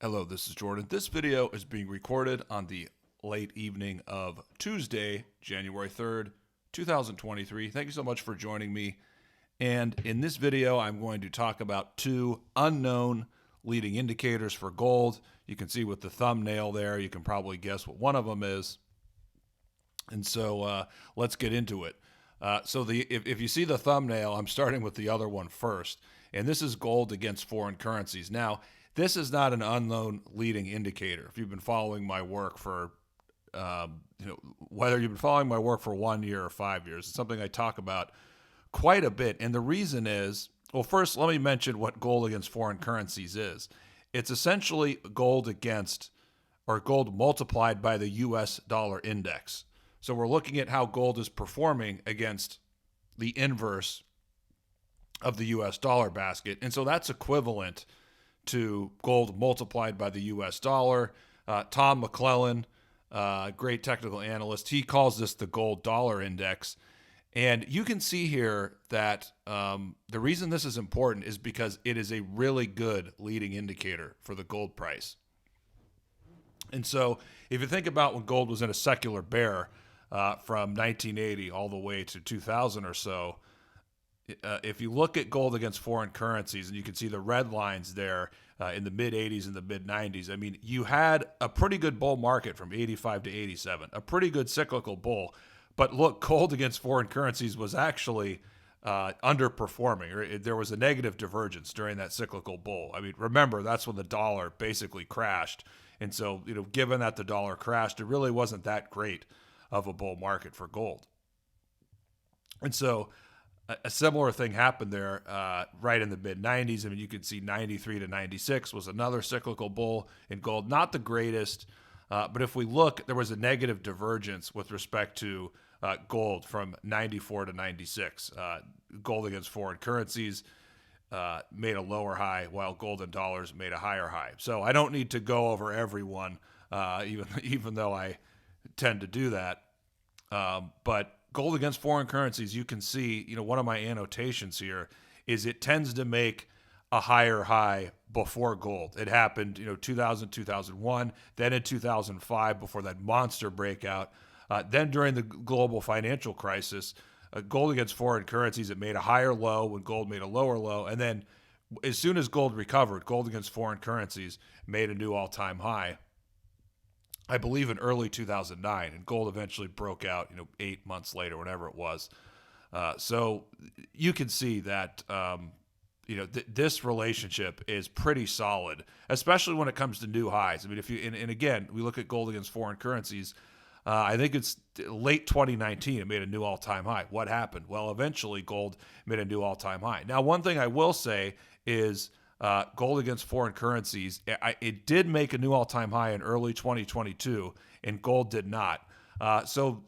Hello, this is Jordan. This video is being recorded on the late evening of Tuesday, January 3rd, 2023. Thank you so much for joining me. And in this video, I'm going to talk about two unknown leading indicators for gold. You can see with the thumbnail there, you can probably guess what one of them is. And so let's get into it. If you see the thumbnail, I'm starting with the other one first. And this is gold against foreign currencies. Now, this is not an unknown leading indicator. If you've been following my work for, whether you've been following my work for 1 year or 5 years, it's something I talk about quite a bit. And the reason is, well, first, let me mention what gold against foreign currencies is. It's essentially gold against or gold multiplied by the US dollar index. So we're looking at how gold is performing against the inverse of the US dollar basket. And so that's equivalent to gold multiplied by the US dollar. Tom McClellan, great technical analyst, he calls this the gold dollar index. And you can see here that the reason this is important is because it is a really good leading indicator for the gold price. And so if you think about when gold was in a secular bear from 1980 all the way to 2000 or so, if you look at gold against foreign currencies, and you can see the red lines there in the mid 80s and the mid 90s, I mean, you had a pretty good bull market from 85 to 87, a pretty good cyclical bull. But look, gold against foreign currencies was actually underperforming. There was a negative divergence during that cyclical bull. I mean, remember, that's when the dollar basically crashed. And so, given that the dollar crashed, it really wasn't that great of a bull market for gold. And so, a similar thing happened there right in the mid 90s. I mean, you could see 93 to 96 was another cyclical bull in gold. Not the greatest, but if we look, there was a negative divergence with respect to gold from 94 to 96. Gold against foreign currencies made a lower high, while gold and dollars made a higher high. So I don't need to go over every one, even though I tend to do that. But gold against foreign currencies, you can see, one of my annotations here is it tends to make a higher high before gold. It happened, 2000, 2001, then in 2005 before that monster breakout. Then during the global financial crisis, gold against foreign currencies, it made a higher low when gold made a lower low. And then as soon as gold recovered, gold against foreign currencies made a new all-time high, I believe in early 2009, and gold eventually broke out, 8 months later, whatever it was. So you can see that, this relationship is pretty solid, especially when it comes to new highs. I mean, and again, we look at gold against foreign currencies. I think it's late 2019, it made a new all-time high. What happened? Well, eventually gold made a new all-time high. Now, one thing I will say is gold against foreign currencies, it did make a new all-time high in early 2022, and gold did not. So,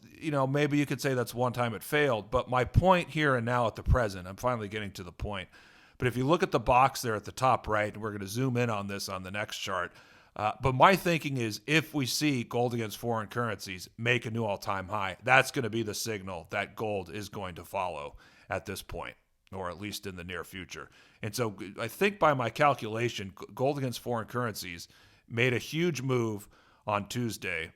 maybe you could say that's one time it failed. But my point here and now at the present, I'm finally getting to the point. But if you look at the box there at the top right, and we're going to zoom in on this on the next chart, but my thinking is if we see gold against foreign currencies make a new all-time high, that's going to be the signal that gold is going to follow at this point, or at least in the near future. And so I think by my calculation, gold against foreign currencies made a huge move on Tuesday.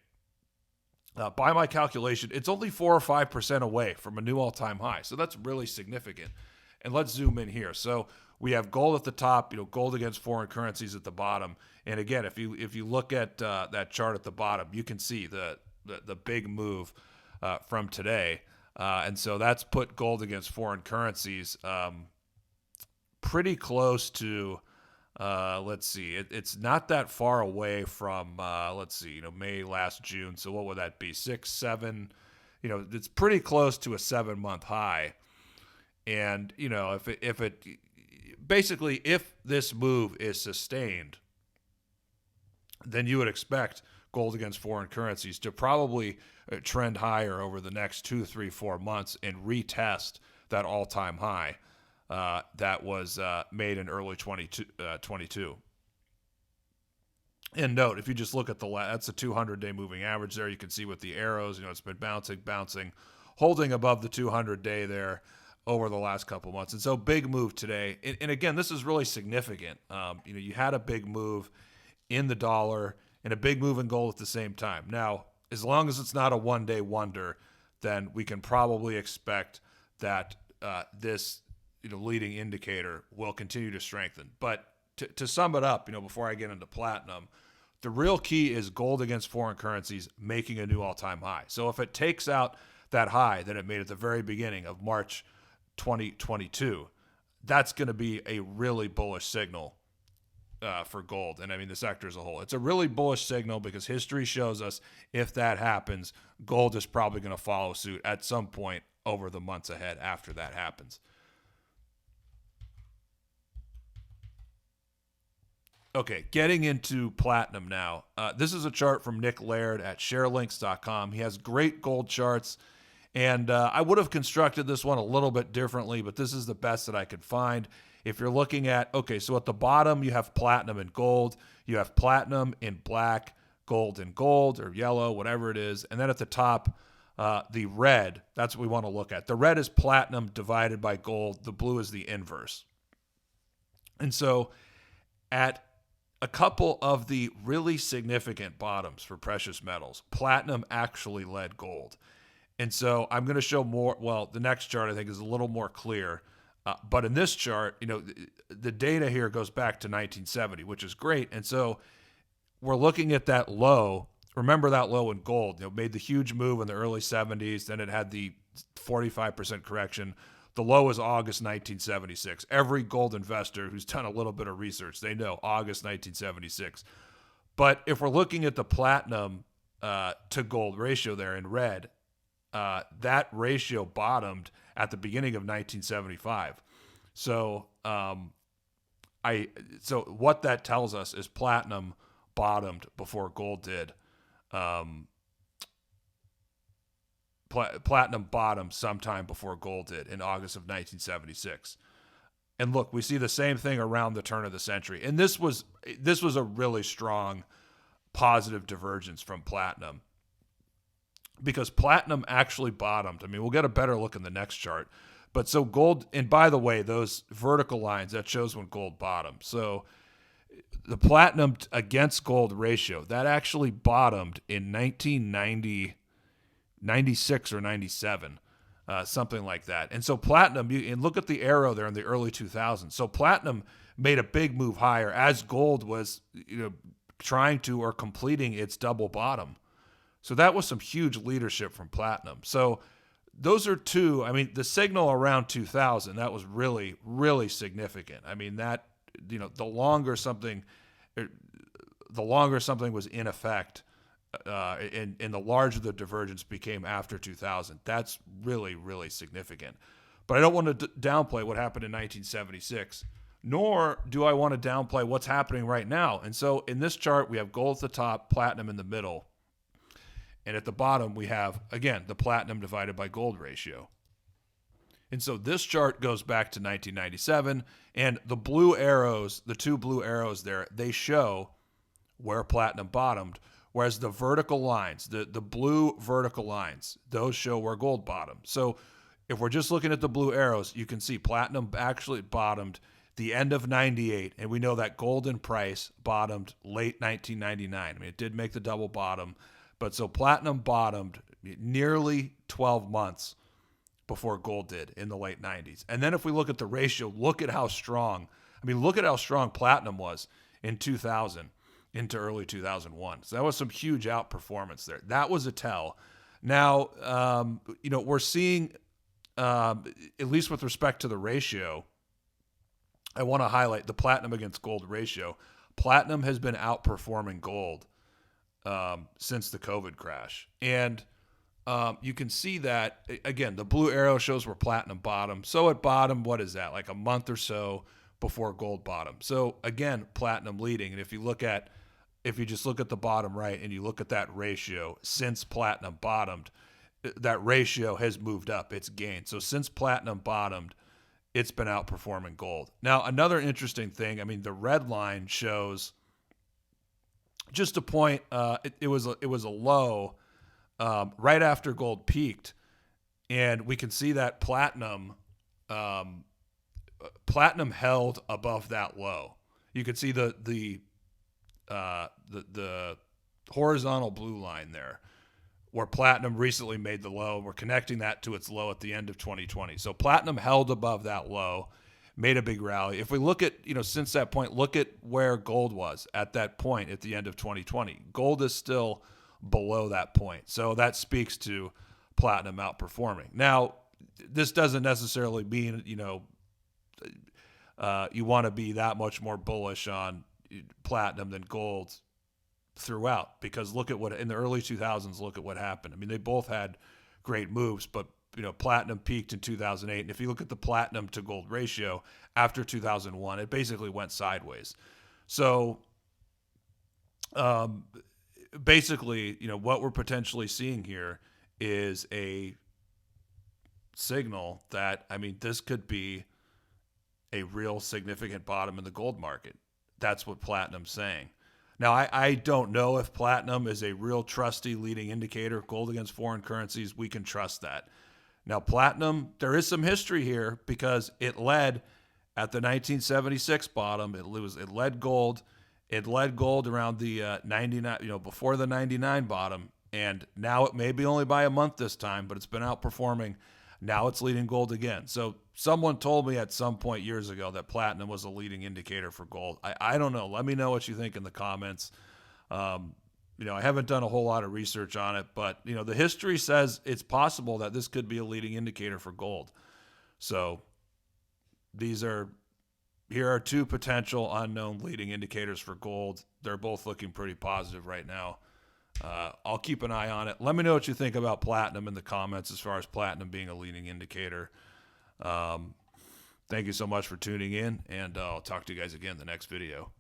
By my calculation, it's only 4 or 5% away from a new all-time high. So that's really significant. And let's zoom in here. So we have gold at the top, gold against foreign currencies at the bottom. And again, if you look at that chart at the bottom, you can see the big move from today. And so that's put gold against foreign currencies pretty close to, let's see, it's not that far away from, let's see, May, last June. So what would that be? 6, 7, it's pretty close to a 7-month high. And, if this move is sustained, then you would expect gold against foreign currencies to probably trend higher over the next 2, 3, 4 months and retest that all-time high that was made in early 2022. And note, if you just look at that's a 200-day moving average there. You can see with the arrows, it's been bouncing, holding above the 200-day there over the last couple months. And so big move today. And again, this is really significant. You had a big move in the dollar and a big move in gold at the same time. Now, as long as it's not a one-day wonder, then we can probably expect that this leading indicator will continue to strengthen. But to sum it up, before I get into platinum, the real key is gold against foreign currencies making a new all-time high. So if it takes out that high that it made at the very beginning of March 2022, that's going to be a really bullish signal for gold. And I mean, the sector as a whole. It's a really bullish signal because history shows us if that happens, gold is probably going to follow suit at some point over the months ahead after that happens. Okay, getting into platinum now. This is a chart from Nick Laird at sharelinks.com. He has great gold charts, and I would have constructed this one a little bit differently, but this is the best that I could find. If you're looking at, okay, so at the bottom, you have platinum and gold. You have platinum in black, gold in gold or yellow, whatever it is. And then at the top, the red, that's what we want to look at. The red is platinum divided by gold. The blue is the inverse. And so at a couple of the really significant bottoms for precious metals, platinum actually led gold. And so I'm going to show more. Well, the next chart I think is a little more clear. But in this chart, the data here goes back to 1970, which is great. And so we're looking at that low. Remember that low in gold, made the huge move in the early 70s. Then it had the 45% correction. The low is August 1976. Every gold investor who's done a little bit of research, they know August 1976. But if we're looking at the platinum to gold ratio there in red, that ratio bottomed at the beginning of 1975. So so what that tells us is platinum bottomed before gold did. Platinum bottomed sometime before gold did in August of 1976. And look, we see the same thing around the turn of the century. And this was a really strong positive divergence from platinum, because platinum actually bottomed. I mean, we'll get a better look in the next chart. But so gold, and by the way, those vertical lines, that shows when gold bottomed. So the platinum against gold ratio, that actually bottomed in 1990, 96 or 97, something like that. And so platinum, and look at the arrow there in the early 2000s. So platinum made a big move higher as gold was trying to or completing its double bottom. So that was some huge leadership from platinum. So those are two. I mean, the signal around 2000, that was really, really significant. I mean, that, the longer something was in effect, and the larger the divergence became after 2000, that's really, really significant. But I don't want to downplay what happened in 1976, nor do I want to downplay what's happening right now. And so in this chart, we have gold at the top, platinum in the middle. And at the bottom, we have, again, the platinum divided by gold ratio. And so this chart goes back to 1997, and the blue arrows, the two blue arrows there, they show where platinum bottomed, whereas the vertical lines, the blue vertical lines, those show where gold bottomed. So if we're just looking at the blue arrows, you can see platinum actually bottomed the end of 98, and we know that gold in price bottomed late 1999. I mean, it did make the double bottom, but so platinum bottomed nearly 12 months before gold did in the late 90s. And then if we look at the ratio, look at how strong platinum was in 2000 into early 2001. So that was some huge outperformance there. That was a tell. Now, we're seeing, at least with respect to the ratio, I want to highlight the platinum against gold ratio. Platinum has been outperforming gold since the COVID crash. And you can see that, again, the blue arrow shows where platinum bottomed. So at bottom, what is that? Like a month or so before gold bottom. So again, platinum leading. And if you just look at the bottom right and you look at that ratio, since platinum bottomed, that ratio has moved up. It's gained. So since platinum bottomed, it's been outperforming gold. Now, another interesting thing, I mean, the red line shows, just to point, it was a low right after gold peaked, and we can see that platinum held above that low. You can see the the horizontal blue line there, where platinum recently made the low. We're connecting that to its low at the end of 2020. So platinum held above that low, made a big rally. If we look at, since that point, look at where gold was at that point at the end of 2020. Gold is still below that point. So that speaks to platinum outperforming. Now, this doesn't necessarily mean, you want to be that much more bullish on platinum than gold throughout, because look at what in the early 2000s, look at what happened. I mean, they both had great moves, but platinum peaked in 2008. And if you look at the platinum to gold ratio after 2001, it basically went sideways. So basically, what we're potentially seeing here is a signal that, this could be a real significant bottom in the gold market. That's what platinum's saying. Now, I don't know if platinum is a real trusty leading indicator. Gold against foreign currencies, we can trust that. Now, platinum, there is some history here because it led at the 1976 bottom. It led gold. It led gold around the 99, before the 99 bottom. And now it may be only by a month this time, but it's been outperforming. Now it's leading gold again. So someone told me at some point years ago that platinum was a leading indicator for gold. I don't know. Let me know what you think in the comments. I haven't done a whole lot of research on it, but, the history says it's possible that this could be a leading indicator for gold. So here are two potential unknown leading indicators for gold. They're both looking pretty positive right now. I'll keep an eye on it. Let me know what you think about platinum in the comments as far as platinum being a leading indicator. Thank you so much for tuning in, and I'll talk to you guys again in the next video.